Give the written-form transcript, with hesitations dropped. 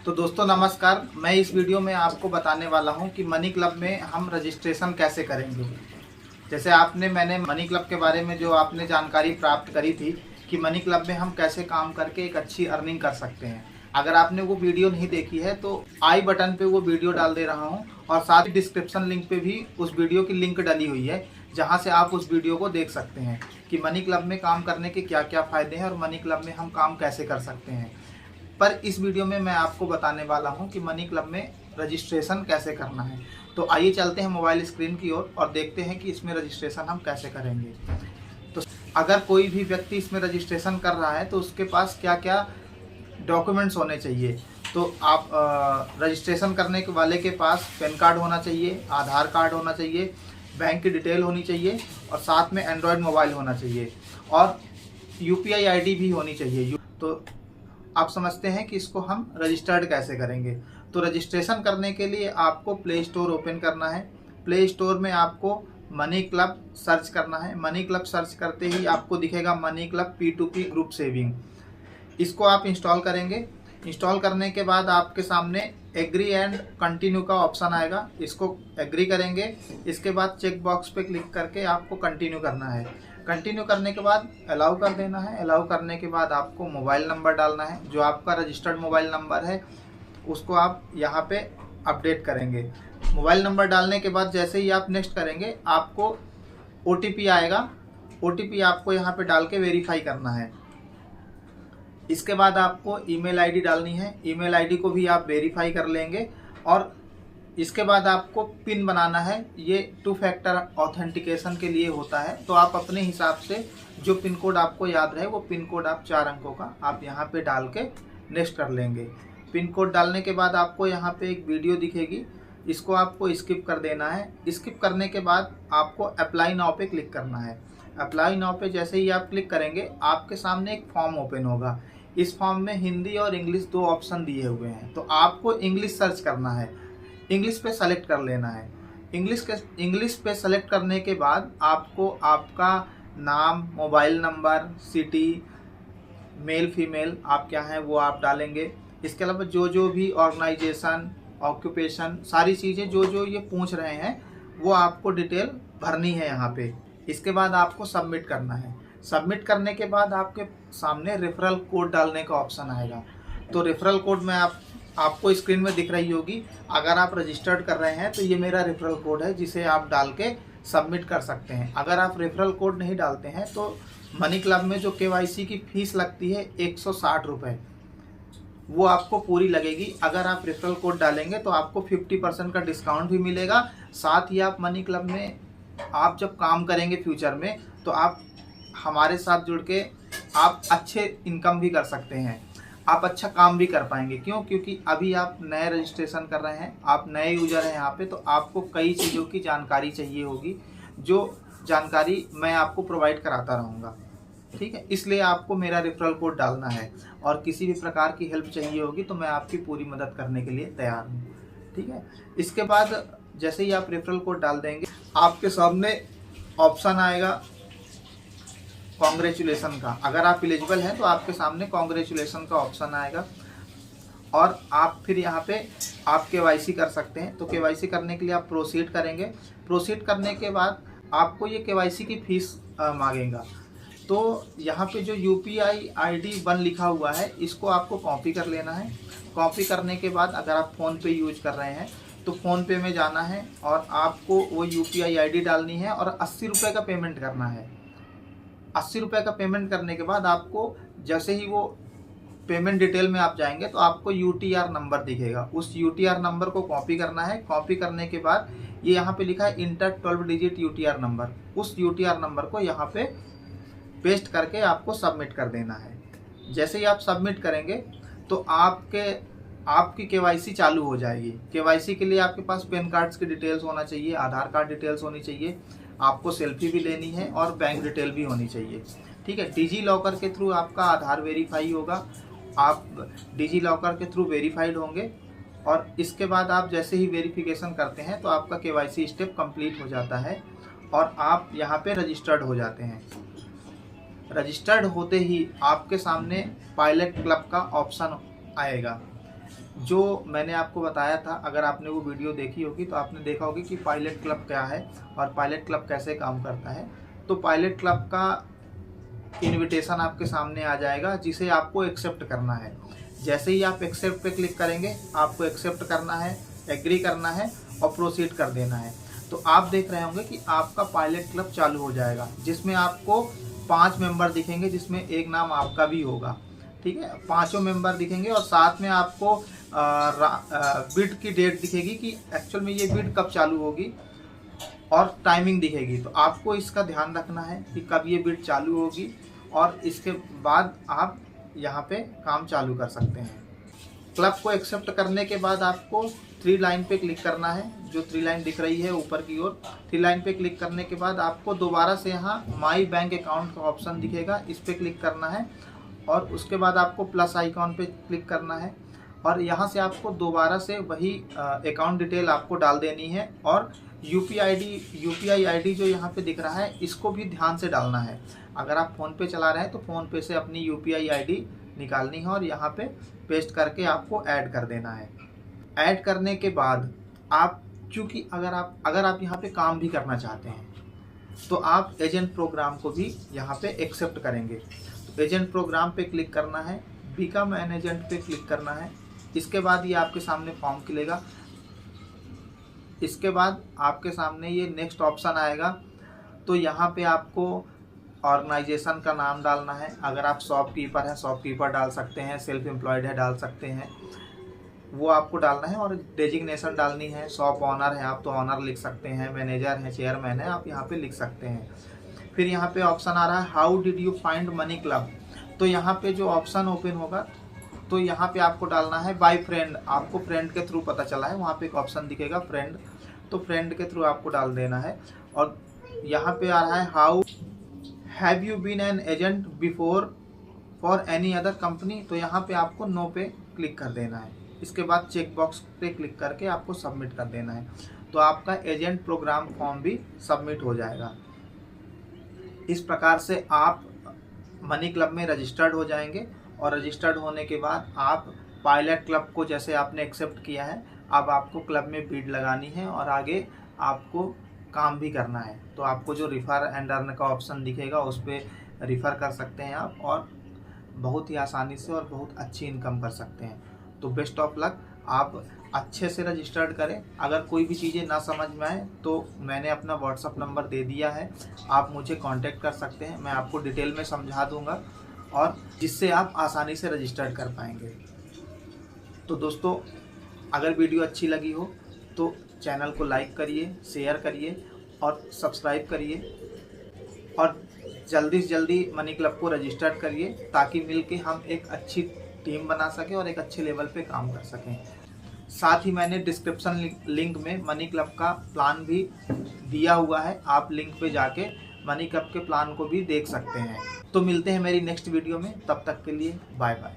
तो दोस्तों नमस्कार। मैं इस वीडियो में आपको बताने वाला हूं कि मनी क्लब में हम रजिस्ट्रेशन कैसे करेंगे। जैसे मैंने मनी क्लब के बारे में जो आपने जानकारी प्राप्त करी थी कि मनी क्लब में हम कैसे काम करके एक अच्छी अर्निंग कर सकते हैं। अगर आपने वो वीडियो नहीं देखी है तो आई बटन पे वो वीडियो डाल दे रहा हूँ और साथ ही डिस्क्रिप्शन लिंक पे भी उस वीडियो की लिंक डली हुई है, जहाँ से आप उस वीडियो को देख सकते हैं कि मनी क्लब में काम करने के क्या क्या फ़ायदे हैं और मनी क्लब में हम काम कैसे कर सकते हैं। पर इस वीडियो में मैं आपको बताने वाला हूं कि मनी क्लब में रजिस्ट्रेशन कैसे करना है। तो आइए चलते हैं मोबाइल स्क्रीन की ओर और देखते हैं कि इसमें रजिस्ट्रेशन हम कैसे करेंगे। तो अगर कोई भी व्यक्ति इसमें रजिस्ट्रेशन कर रहा है तो उसके पास क्या क्या डॉक्यूमेंट्स होने चाहिए। तो आप रजिस्ट्रेशन करने के वाले के पास पैन कार्ड होना चाहिए, आधार कार्ड होना चाहिए, बैंक की डिटेल होनी चाहिए और साथ में एंड्रॉयड मोबाइल होना चाहिए और यूपीआई आईडी भी होनी चाहिए। तो आप समझते हैं कि इसको हम रजिस्टर्ड कैसे करेंगे। तो रजिस्ट्रेशन करने के लिए आपको प्ले स्टोर ओपन करना है। प्ले स्टोर में आपको मनी क्लब सर्च करना है। मनी क्लब सर्च करते ही आपको दिखेगा money club P2P group saving. इसको आप इंस्टॉल करेंगे। इंस्टॉल करने के बाद आपके सामने एग्री एंड कंटिन्यू का ऑप्शन आएगा। इसको एग्री करेंगे। इसके बाद चेक बॉक्स पे क्लिक करके आपको कंटिन्यू करना है। कंटिन्यू करने के बाद अलाउ कर देना है। अलाउ करने के बाद आपको मोबाइल नंबर डालना है। जो आपका रजिस्टर्ड मोबाइल नंबर है उसको आप यहाँ पे अपडेट करेंगे। मोबाइल नंबर डालने के बाद जैसे ही आप नेक्स्ट करेंगे आपको OTP आएगा। OTP आपको यहाँ पे डाल के वेरीफाई करना है। इसके बाद आपको ईमेल आईडी डालनी है। ईमेल आईडी को भी आप वेरीफाई कर लेंगे और इसके बाद आपको पिन बनाना है। ये 2 फैक्टर ऑथेंटिकेशन के लिए होता है। तो आप अपने हिसाब से जो पिन कोड आपको याद रहे वो पिन कोड आप 4 अंकों का आप यहाँ पे डाल के नेक्स्ट कर लेंगे। पिन कोड डालने के बाद आपको यहाँ पे एक वीडियो दिखेगी, इसको आपको स्किप कर देना है। स्किप करने के बाद आपको अप्लाई नाउ पे क्लिक करना है। अप्लाई नाउ पे जैसे ही आप क्लिक करेंगे आपके सामने एक फॉर्म ओपन होगा। इस फॉर्म में हिंदी और इंग्लिश 2 ऑप्शन दिए हुए हैं। तो आपको इंग्लिश सर्च करना है। इंग्लिश पे सेलेक्ट कर लेना है। इंग्लिश पे सेलेक्ट करने के बाद आपको आपका नाम, mobile number, city, male female आप क्या हैं वो आप डालेंगे। इसके अलावा जो भी ऑर्गेनाइजेशन, ऑक्यूपेशन, सारी चीज़ें जो ये पूछ रहे हैं वो आपको डिटेल भरनी है यहाँ पे। इसके बाद आपको सबमिट करना है। सबमिट करने के बाद आपके सामने रेफरल कोड डालने का ऑप्शन आएगा। तो रेफरल कोड में आपको स्क्रीन में दिख रही होगी। अगर आप रजिस्टर्ड कर रहे हैं तो ये मेरा रेफरल कोड है जिसे आप डाल के सबमिट कर सकते हैं। अगर आप रेफरल कोड नहीं डालते हैं तो मनी क्लब में जो KYC की फीस लगती है 160 रुपये, वो आपको पूरी लगेगी। अगर आप रेफरल कोड डालेंगे तो आपको 50% का डिस्काउंट भी मिलेगा। साथ ही आप मनी क्लब में आप जब काम करेंगे फ्यूचर में तो आप हमारे साथ जुड़ के आप अच्छे इनकम भी कर सकते हैं, आप अच्छा काम भी कर पाएंगे। क्यों? क्योंकि अभी आप नए रजिस्ट्रेशन कर रहे हैं, आप नए यूजर हैं यहाँ पे, तो आपको कई चीज़ों की जानकारी चाहिए होगी, जो जानकारी मैं आपको प्रोवाइड कराता रहूँगा। ठीक है, इसलिए आपको मेरा रेफरल कोड डालना है और किसी भी प्रकार की हेल्प चाहिए होगी तो मैं आपकी पूरी मदद करने के लिए तैयार हूँ। ठीक है, इसके बाद जैसे ही आप रेफरल कोड डाल देंगे आपके सामने ऑप्शन आएगा कॉन्ग्रेचुलेसन का। अगर आप एलिजिबल हैं तो आपके सामने कॉन्ग्रेचुलेसन का ऑप्शन आएगा और आप फिर यहाँ पे आप KYC कर सकते हैं। तो KYC करने के लिए आप प्रोसीड करेंगे। प्रोसीड करने के बाद आपको ये KYC की फीस मांगेगा। तो यहाँ पे जो UPI ID 1 लिखा हुआ है इसको आपको कॉपी कर लेना है। कॉपी करने के बाद अगर आप फ़ोनपे यूज कर रहे हैं तो फ़ोनपे में जाना है और आपको वो UPI ID डालनी है और 80 रुपये का पेमेंट करना है। 80 रुपये का पेमेंट करने के बाद आपको जैसे ही वो पेमेंट डिटेल में आप जाएंगे तो आपको UTR नंबर दिखेगा। उस UTR नंबर को कॉपी करना है। कॉपी करने के बाद ये यहाँ पे लिखा है इंटर 12 डिजिट UTR नंबर, उस UTR नंबर को यहाँ पे पेस्ट करके आपको सबमिट कर देना है। जैसे ही आप सबमिट करेंगे तो आपकी KYC चालू हो जाएगी। KYC के लिए आपके पास पैन कार्ड्स की डिटेल्स होना चाहिए, आधार कार्ड डिटेल्स होनी चाहिए, आपको सेल्फी भी लेनी है और बैंक डिटेल भी होनी चाहिए। ठीक है, डिजी लॉकर के थ्रू आपका आधार वेरीफाई होगा। आप डिजी लॉकर के थ्रू वेरीफाइड होंगे और इसके बाद आप जैसे ही वेरिफिकेशन करते हैं तो आपका KYC स्टेप कंप्लीट हो जाता है और आप यहाँ पे रजिस्टर्ड हो जाते हैं। रजिस्टर्ड होते ही आपके सामने पायलट क्लब का ऑप्शन आएगा। जो मैंने आपको बताया था, अगर आपने वो वीडियो देखी होगी तो आपने देखा होगी कि पायलट क्लब क्या है और पायलट क्लब कैसे काम करता है। तो पायलट क्लब का इनविटेशन आपके सामने आ जाएगा, जिसे आपको एक्सेप्ट करना है। जैसे ही आप एक्सेप्ट पे क्लिक करेंगे, आपको एक्सेप्ट करना है, एग्री करना है और प्रोसीड कर देना है। तो आप देख रहे होंगे कि आपका पायलट क्लब चालू हो जाएगा, जिसमें आपको 5 मेंबर दिखेंगे, जिसमें एक नाम आपका भी होगा। ठीक है, 5 मेंबर दिखेंगे और साथ में आपको बिड की डेट दिखेगी कि एक्चुअल में ये बिड कब चालू होगी, और टाइमिंग दिखेगी। तो आपको इसका ध्यान रखना है कि कब ये बिड चालू होगी, और इसके बाद आप यहाँ पे काम चालू कर सकते हैं। क्लब को एक्सेप्ट करने के बाद आपको 3 लाइन पे क्लिक करना है, जो 3 लाइन दिख रही है ऊपर की ओर। 3 लाइन पे क्लिक करने के बाद आपको दोबारा से यहाँ माई बैंक अकाउंट का ऑप्शन दिखेगा, इस पर क्लिक करना है और उसके बाद आपको प्लस आइकॉन पे क्लिक करना है और यहाँ से आपको दोबारा से वही अकाउंट डिटेल आपको डाल देनी है। और यूपीआई आईडी जो यहाँ पे दिख रहा है, इसको भी ध्यान से डालना है। अगर आप फ़ोन पे चला रहे हैं तो फ़ोन पे से अपनी यूपीआई आईडी निकालनी है और यहाँ पे पेस्ट करके आपको ऐड कर देना है। ऐड करने के बाद आप, चूँकि अगर आप यहाँ पे काम भी करना चाहते हैं तो आप एजेंट प्रोग्राम को भी यहाँ पे एक्सेप्ट करेंगे। तो एजेंट प्रोग्राम पे क्लिक करना है, बिकम एन एजेंट पे क्लिक करना है। इसके बाद ये आपके सामने फॉर्म खुलेगा। इसके बाद आपके सामने ये नेक्स्ट ऑप्शन आएगा। तो यहाँ पे आपको ऑर्गेनाइजेशन का नाम डालना है। अगर आप शॉपकीपर हैं, शॉपकीपर डाल सकते हैं, सेल्फ एम्प्लॉयड है डाल सकते हैं, वो आपको डालना है। और डेजिग्नेशन डालनी है। शॉप ऑनर है आप तो ऑनर लिख सकते हैं, मैनेजर है, चेयरमैन है, आप यहाँ पे लिख सकते हैं। फिर यहाँ पे ऑप्शन आ रहा है how did you find money club. तो यहाँ पे जो ऑप्शन ओपन होगा तो यहाँ पे आपको डालना है बाय फ्रेंड। आपको फ्रेंड के थ्रू पता चला है, वहाँ पे एक ऑप्शन दिखेगा फ्रेंड, तो फ्रेंड के थ्रू आपको डाल देना है। और यहाँ पे आ रहा है how have you been an agent before for any other company. तो यहाँ पे आपको नो पे क्लिक कर देना है। इसके बाद चेक बॉक्स पे क्लिक करके आपको सबमिट कर देना है। तो आपका एजेंट प्रोग्राम फॉर्म भी सबमिट हो जाएगा। इस प्रकार से आप मनी क्लब में रजिस्टर्ड हो जाएंगे और रजिस्टर्ड होने के बाद आप पायलट क्लब को, जैसे आपने एक्सेप्ट किया है, अब आपको क्लब में बिड लगानी है और आगे आपको काम भी करना है। तो आपको जो रिफ़र एंड अर्न का ऑप्शन दिखेगा उस पर रिफ़र कर सकते हैं आप, और बहुत ही आसानी से और बहुत अच्छी इनकम कर सकते हैं। तो बेस्ट ऑफ लक, आप अच्छे से रजिस्टर्ड करें। अगर कोई भी चीज़ें ना समझ में आए तो मैंने अपना व्हाट्सअप नंबर दे दिया है, आप मुझे कांटेक्ट कर सकते हैं, मैं आपको डिटेल में समझा दूंगा और जिससे आप आसानी से रजिस्टर्ड कर पाएंगे। तो दोस्तों, अगर वीडियो अच्छी लगी हो तो चैनल को लाइक करिए, शेयर करिए और सब्सक्राइब करिए और जल्दी से जल्दी मनी क्लब को रजिस्टर्ड करिए, ताकि मिलके हम एक अच्छी टीम बना सकें और एक अच्छे लेवल पे काम कर सकें। साथ ही मैंने डिस्क्रिप्शन लिंक में मनी क्लब का प्लान भी दिया हुआ है, आप लिंक पे जाके मनी क्लब के प्लान को भी देख सकते हैं। तो मिलते हैं मेरी नेक्स्ट वीडियो में, तब तक के लिए बाय बाय।